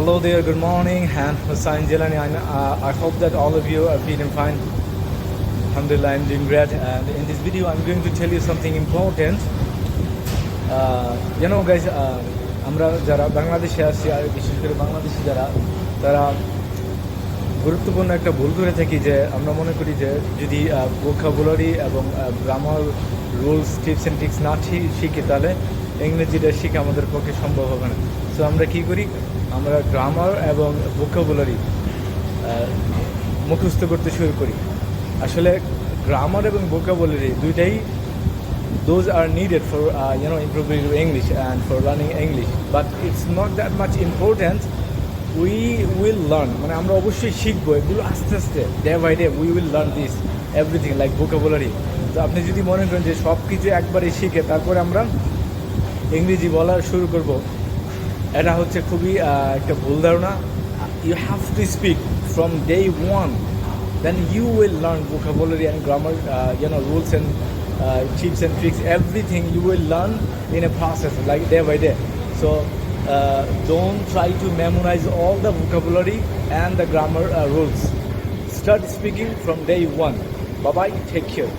Hello there, good morning, and Hussain Jelani. I hope that all of you are feeling fine. Alhamdulillah, I'm doing great. And in this video, I'm going to tell you something important. Guys, আমরা যারা বাংলাদেশে আছি আর বিশেষ করে বাংলাদেশি যারা তারা গুরুত্বপূর্ণ একটা ভুল করে থাকি যে আমরা মনে করি যে যদি ভোকাবুলারি এবং grammar rules tips and tricks না শিখি তাহলে ইংরেজিটা শিখে আমাদের পক্ষে সম্ভব হবে না। সো আমরা কী করি, আমরা গ্রামার এবং ভোকাবুলারি মুখস্থ করতে শুরু করি। আসলে গ্রামার এবং ভোকাবুলারি দুইটাই those are needed for improving your English and for learning English, but it's not that much important. We will learn, মানে আমরা অবশ্যই শিখবো এগুলো আস্তে আস্তে, day by day we will learn this everything like vocabulary. তো আপনি যদি মনে করেন যে সব কিছু একবারে শিখে তারপরে আমরা ইংরেজি বলা শুরু করব, এটা হচ্ছে খুবই একটা ভুল ধারণা। You have to speak from day one, then you will learn vocabulary and grammar, rules and tips and tricks, everything you will learn in a process like day by day. So don't try to memorize all the vocabulary and the grammar rules. Start speaking from day one. Bye bye, take care.